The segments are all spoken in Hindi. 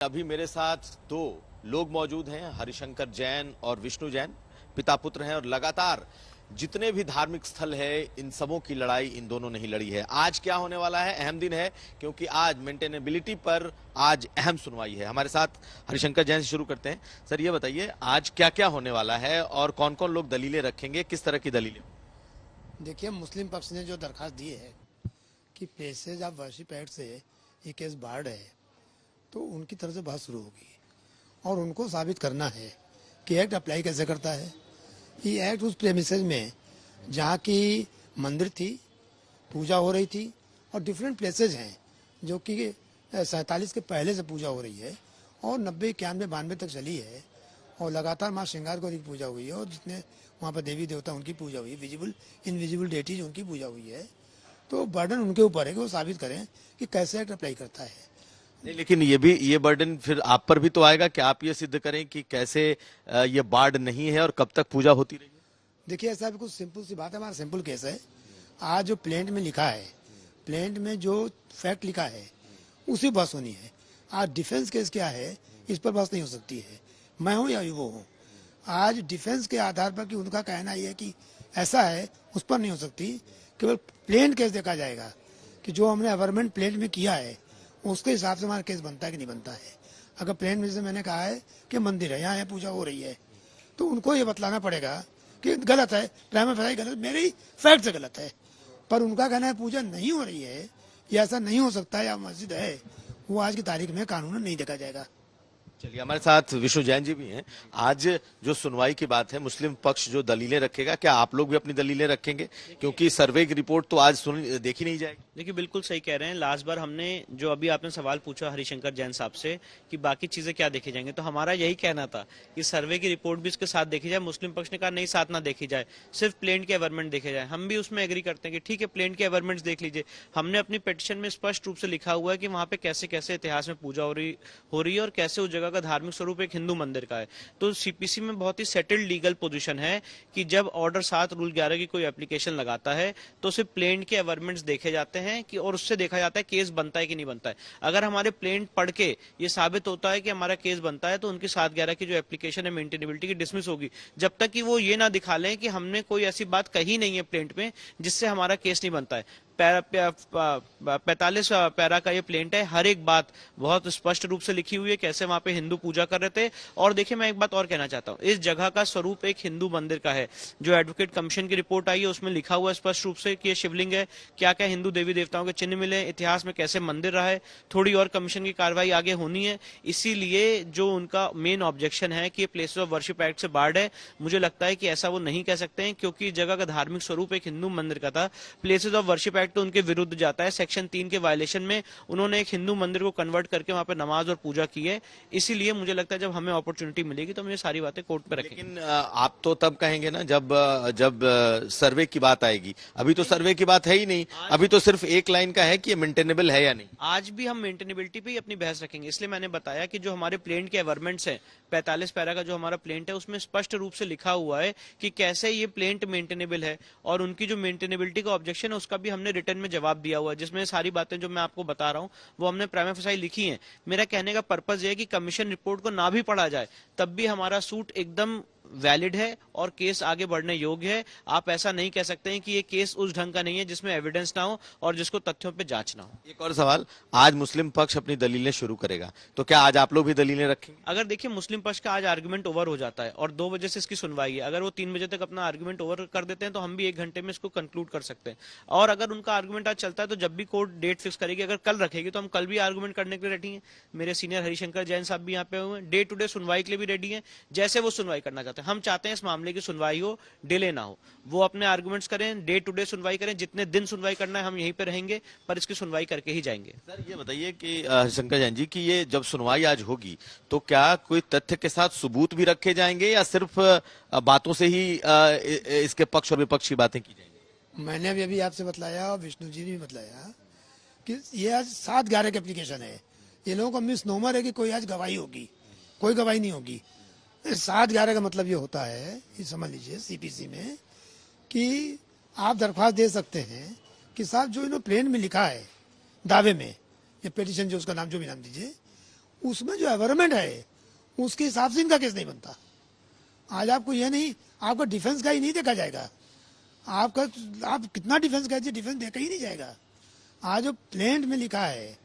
अभी मेरे साथ दो लोग मौजूद हैं, हरिशंकर जैन और विष्णु जैन, पिता पुत्र हैं और लगातार जितने भी धार्मिक स्थल है इन सबों की लड़ाई इन दोनों ने ही लड़ी है। आज क्या होने वाला है, अहम दिन है क्योंकि आज मेंटेनेबिलिटी पर आज अहम सुनवाई है। हमारे साथ हरिशंकर जैन से शुरू करते हैं। सर ये बताइए आज क्या क्या होने वाला है और कौन कौन लोग दलीलें रखेंगे, किस तरह की दलीलें? देखिए, मुस्लिम पक्ष ने जो दरखास्त दी है कि पैसेज ऑफ वर्शिप एक्ट से ये केस बार्ड है, तो उनकी तरफ से बात शुरू होगी और उनको साबित करना है कि एक्ट अप्लाई कैसे करता है। ये एक्ट उस प्रेमिसेस में जहाँ की मंदिर थी, पूजा हो रही थी और डिफरेंट प्लेसेज हैं जो कि 47 के पहले से पूजा हो रही है और 90, 91, 92 तक चली है और लगातार माँ श्रृंगार गौरी की पूजा हुई है और जितने वहाँ पर देवी देवता उनकी पूजा हुई है, विजिबल इनविजिबल डेटीज उनकी पूजा हुई है। तो बर्डन उनके ऊपर है कि वो साबित करें कि कैसे एक्ट अप्लाई करता है। नहीं, लेकिन ये बर्डन फिर आप पर भी तो आएगा कि आप ये सिद्ध करें कि कैसे ये बाढ़ नहीं है और कब तक पूजा होती रही है। देखिए, ऐसा बिल्कुल सिंपल सी बात है, हमारा सिंपल केस है। आज जो प्लेंट में लिखा है, प्लेंट में जो फैक्ट लिखा है उसी बस होनी है। आज डिफेंस केस क्या है इस पर बस नहीं हो सकती है, मैं हूँ या वो हूँ। आज डिफेंस के आधार पर कि उनका कहना ये है कि ऐसा है, उस पर नहीं हो सकती। केवल प्लेन केस देखा जाएगा कि जो हमने गवर्नमेंट प्लेन में किया है उसके हिसाब से हमारा केस बनता है कि नहीं बनता है। अगर प्लेन में जैसे मैंने कहा है कि मंदिर है, यहाँ पूजा हो रही है, तो उनको ये बतलाना पड़ेगा कि गलत है, प्राइमा फेसाई गलत, मेरे ही फैक्ट से गलत है। पर उनका कहना है पूजा नहीं हो रही है या ऐसा नहीं हो सकता या मस्जिद है, वो आज की तारीख में कानून नहीं देखा जाएगा। चलिए, हमारे साथ विष्णु जैन जी भी हैं। आज जो सुनवाई की बात है, मुस्लिम पक्ष जो दलीलें रखेगा, क्या आप लोग भी अपनी दलीलें रखेंगे? क्योंकि सर्वे की रिपोर्ट तो आज देखी नहीं जाएगी। देखिए, बिल्कुल सही कह रहे हैं। लास्ट बार हमने जो अभी आपने सवाल पूछा हरिशंकर जैन साहब से कि बाकी चीजें क्या देखे जाएंगे, तो हमारा यही कहना था कि सर्वे की रिपोर्ट भी इसके साथ देखी जाए। मुस्लिम पक्ष ने कहा नहीं, साथ ना देखी जाए, सिर्फ प्लेन के एवरमेंट देखे जाए। हम भी उसमें एग्री करते हैं कि ठीक है, प्लेन के एवरमेंट्स देख लीजिए। हमने अपनी पिटीशन में स्पष्ट रूप से लिखा हुआ है कि वहां पे कैसे कैसे इतिहास में पूजा हो रही है और कैसे उस जगह का धार्मिक स्वरूप हिंदू मंदिर का है। तो सीपीसी में बहुत ही सेटल्ड लीगल पोजीशन है कि जब ऑर्डर 7 रूल 11 की कोई एप्लीकेशन लगाता है तो सिर्फ प्लेन के एवरमेंट्स देखे जाते हैं कि और उससे देखा जाता है केस बनता है कि नहीं बनता है। अगर हमारे प्लेन पढ़ के ये साबित होता है कि हमारा केस बनता है तो उनकी 7/11 की जो एप्लीकेशन है मेंटेनेबिलिटी की डिसमिस होगी, जब तक कि वो ये ना दिखा लें कि हमने कोई ऐसी बात कही नहीं है प्लेंट में जिससे हमारा केस नहीं बनता है। 45 पैरा का ये प्लेंट है, हर एक बात बहुत स्पष्ट रूप से लिखी हुई है कैसे वहां पे हिंदू पूजा कर रहे थे। और देखिए, मैं एक बात और कहना चाहता हूँ, इस जगह का स्वरूप एक हिंदू मंदिर का है। जो एडवोकेट कमीशन की रिपोर्ट आई है उसमें लिखा हुआ है स्पष्ट रूप से कि ये शिवलिंग है, क्या क्या हिंदू देवी देवताओं के चिन्ह मिले, इतिहास में कैसे मंदिर रहा है। थोड़ी और कमीशन की कार्रवाई आगे होनी है। इसीलिए जो उनका मेन ऑब्जेक्शन है कि ये प्लेसेस ऑफ वर्शिप एक्ट से बार्ड है, मुझे लगता है कि ऐसा वो नहीं कह सकते हैं क्योंकि जगह का धार्मिक स्वरूप एक हिंदू मंदिर का था। प्लेसेस ऑफ वर्शिप एक्ट तो उनके विरुद्ध जाता है। सेक्शन 3 के वायलेशन में उन्होंने एक हिंदू मंदिर को कन्वर्ट करके वहां पे नमाज और पूजा की है। इसीलिए मुझे लगता है जब हमें अपॉर्चुनिटी मिलेगी तो हम ये सारी बातें कोर्ट पे रखेंगे। लेकिन आप तो तब कहेंगे ना जब सर्वे की बात आएगी। अभी तो सर्वे की बात है ही नहीं, अभी तो सिर्फ एक लाइन का है कि ये मेंटेनेबल है या नहीं। आज भी हम मेंटेनेबिलिटी पे ही अपनी बहस रखेंगे। इसलिए मैंने बताया कि जो हमारे प्लेंट के एवरमेंट्स हैं, 45 पैरा का जो हमारा प्लेंट है उसमें स्पष्ट रूप से लिखा हुआ है कि कैसे ये प्लेंट मेंटेनेबल है और उनकी जो मेंटेनेबिलिटी का ऑब्जेक्शन है उसका भी हमने रिटर्न में जवाब दिया हुआ है, जिसमें सारी बातें जो मैं आपको बता रहा हूं वो हमने प्राइमा फेसाई लिखी हैं। मेरा कहने का पर्पस ये है कि कमीशन रिपोर्ट को ना भी पढ़ा जाए तब भी हमारा सूट एकदम वैलिड है और केस आगे बढ़ने योग्य है। आप ऐसा नहीं कह सकते हैं कि ये केस उस ढंग का नहीं है जिसमें एविडेंस ना हो और जिसको तथ्यों पे जांच ना हो। एक और सवाल, आज मुस्लिम पक्ष अपनी दलीलें शुरू करेगा, तो क्या आज आप लोग भी दलीलें रखेंगे? अगर देखिए, मुस्लिम पक्ष का आज आर्गुमेंट ओवर हो जाता है और 2 बजे से इसकी सुनवाई है। अगर वो 3 बजे तक अपना आर्गुमेंट ओवर कर देते हैं तो हम भी 1 घंटे में इसको कंक्लूड कर सकते हैं। और अगर उनका आर्गुमेंट आज चलता है तो जब भी कोर्ट डेट फिक्स करेगी, अगर कल रखेगी तो हम कल भी आर्गुमेंट करने के लिए रेडी हैं। मेरे सीनियर हरिशंकर जैन साहब भी यहाँ पे हुए हैं, डे टू डे सुनवाई के लिए भी रेडी है। जैसे वो सुनवाई करना चाहते हैं, हम चाहते हैं इस मामले की सुनवाई हो, डिले ना हो। वो अपने आर्गुमेंट्स करें, डे टू डे सुनवाई करें, जितने दिन सुनवाई करना है हम यहीं पे रहेंगे, पर इसकी सुनवाई करके ही जाएंगे। सर ये बताइए कि शंकर जैन जी की ये जब सुनवाई आज होगी तो क्या कोई तथ्य के साथ सबूत भी रखे जाएंगे या सिर्फ बातों से ही इसके पक्ष और विपक्ष की बातें की जाएंगी? मैंने अभी आपसे बतलाया और विष्णु जी ने भी बतलाया कि ये आज 7/11 की एप्लीकेशन है। ये लोगों का मिस नोमर है कि कोई आज गवाही होगी, कोई गवाही नहीं होगी। 7/11 का मतलब ये होता है, ये समझ लीजिए सीपीसी में, कि आप दरख्वास्त दे सकते हैं कि साहब जो इन्होंने प्लेन में लिखा है दावे में, ये पिटीशन जो उसका नाम जो भी नाम दीजिए, उसमें जो एनवायरमेंट है उसके हिसाब से इनका केस नहीं बनता। आज आपको ये नहीं, आपका डिफेंस का ही नहीं देखा जाएगा, आपका आप कितना डिफेंस का डिफेंस देखा ही नहीं जाएगा। आज जो प्लेंट में लिखा है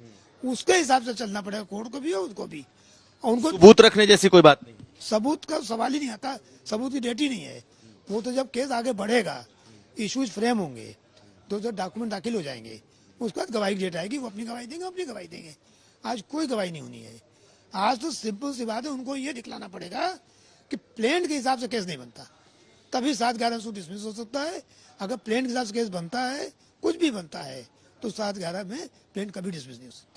उसके हिसाब से चलना पड़ेगा कोर्ट को भी और उनको भी। और उनको सबूत रखने जैसी कोई बात नहीं। सबूत का सवाल ही नहीं आता, सबूत की डेट ही नहीं है। वो तो जब केस आगे बढ़ेगा, इश्यूज फ्रेम होंगे, तो जो डॉक्यूमेंट दाखिल हो जाएंगे, उसके बाद गवाही की डेट आएगी, वो अपनी गवाही देंगे, अपनी गवाही देंगे। आज कोई गवाही नहीं होनी है। आज तो सिंपल सी बात है, उनको ये दिखलाना पड़ेगा कि प्लेंट के हिसाब से केस नहीं बनता, तभी 7/11 सूट डिसमिस हो सकता है। अगर प्लेंट के हिसाब से केस बनता है, कुछ भी बनता है, तो 7/11 में प्लेंट कभी डिसमिस नहीं हो सकती।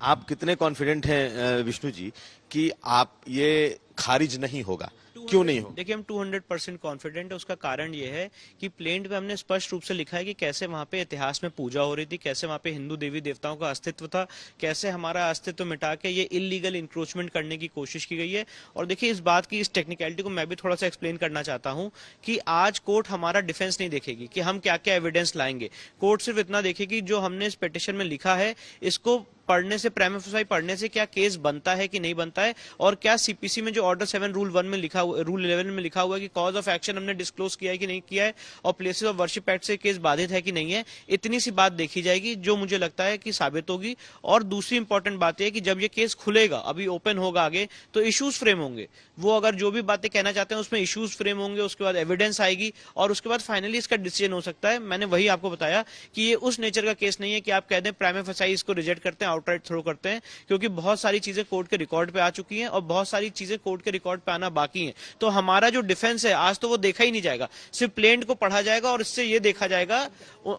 आप कितने कॉन्फिडेंट हैं विष्णु जी कि आप ये खारिज नहीं होगा? क्यों नहीं होगा? देखिए, हम 200% कॉन्फिडेंट है। उसका कारण ये है कि प्लेंट पे हमने स्पष्ट रूप से लिखा है कि कैसे वहां पे इतिहास में पूजा हो रही थी, कैसे वहां पे हिंदू देवी देवताओं का अस्तित्व था, कैसे हमारा अस्तित्व मिटा के ये इलीगल इंक्रोचमेंट करने की कोशिश की गई है। और देखिए, इस बात की, इस टेक्निकलिटी को मैं भी थोड़ा सा एक्सप्लेन करना चाहता हूं कि आज कोर्ट हमारा डिफेंस नहीं देखेगी कि हम क्या क्या एविडेंस लाएंगे। कोर्ट सिर्फ इतना देखेगी जो हमने इस पिटिशन में लिखा है, इसको पढ़ने से, प्राइमा फेसी पढ़ने से क्या केस बनता है कि नहीं बनता है, और क्या सीपीसी में जो ऑर्डर 7 रूल 1 में लिखा हुआ, रूल 11 में लिखा हुआ है कि कॉज ऑफ एक्शन हमने डिस्क्लोज किया है कि नहीं किया है, और प्लेसेस ऑफ वर्शिप एक्ट से केस बाधित है कि नहीं है। इतनी सी बात देखी जाएगी जो मुझे लगता है कि साबित होगी। और दूसरी इंपॉर्टेंट बात यह है कि जब ये केस खुलेगा, अभी ओपन होगा आगे, तो इश्यूज फ्रेम होंगे। वो अगर जो भी बातें कहना चाहते हैं उसमें इश्यूज फ्रेम होंगे, उसके बाद एविडेंस आएगी, और उसके बाद फाइनली इसका डिसीजन हो सकता है। मैंने वही आपको बताया कि ये उस नेचर का केस नहीं है कि आप कह दें प्राइमा फेसी इसको रिजेक्ट करते हैं, आउटराइट थ्रो करते हैं, क्योंकि बहुत सारी चीजें कोर्ट के रिकॉर्ड पे आ चुकी हैं और बहुत सारी चीजें कोर्ट के रिकॉर्ड पे आना बाकी हैं। तो हमारा जो डिफेंस है आज तो वो देखा ही नहीं जाएगा, सिर्फ प्लेंट को पढ़ा जाएगा और इससे ये देखा जाएगा,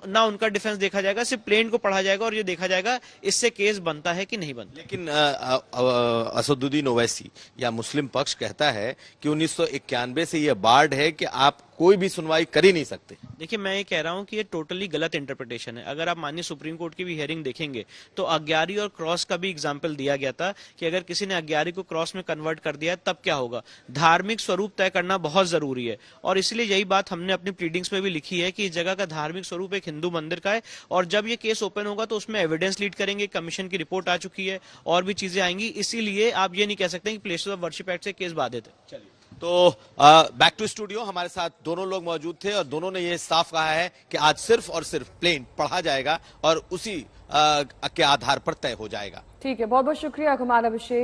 ना उनका डिफेंस देखा जाएगा, सिर्फ प्लेंट को पढ़ा जाएगा और ये देखा जाएगा इससे केस बनता है कि नहीं बनता। लेकिन असदुद्दीन ओवैसी या मुस्लिम पक्ष कहता है कि 1991 से यह बार्ड है कि आप कोई भी सुनवाई कर ही नहीं सकते। देखिए, मैं ये कह रहा हूं कि ये टोटली गलत इंटरप्रिटेशन है। अगर आप माननीय सुप्रीम कोर्ट की भी हियरिंग देखेंगे तो अग्यारी और क्रॉस का भी एग्जाम्पल दिया गया था कि अगर किसी ने अग्यारी को क्रॉस में कन्वर्ट कर दिया तब क्या होगा। धार्मिक स्वरूप तय करना बहुत जरूरी है, और इसलिए यही बात हमने अपनी प्लीडिंग्स में भी लिखी है कि इस जगह का धार्मिक स्वरूप एक हिंदू मंदिर का है, और जब ये केस ओपन होगा तो उसमें एविडेंस लीड करेंगे, कमीशन की रिपोर्ट आ चुकी है, और भी चीजें आएंगी। इसीलिए आप ये नहीं कह सकते कि प्लेसेस ऑफ वर्शिप एक्ट से केस बाधित है। चलिए, तो बैक टू स्टूडियो हमारे साथ दोनों लोग मौजूद थे और दोनों ने ये साफ कहा है कि आज सिर्फ और सिर्फ प्लेन पढ़ा जाएगा और उसी के आधार पर तय हो जाएगा। ठीक है, बहुत बहुत शुक्रिया कुमार अभिषेक।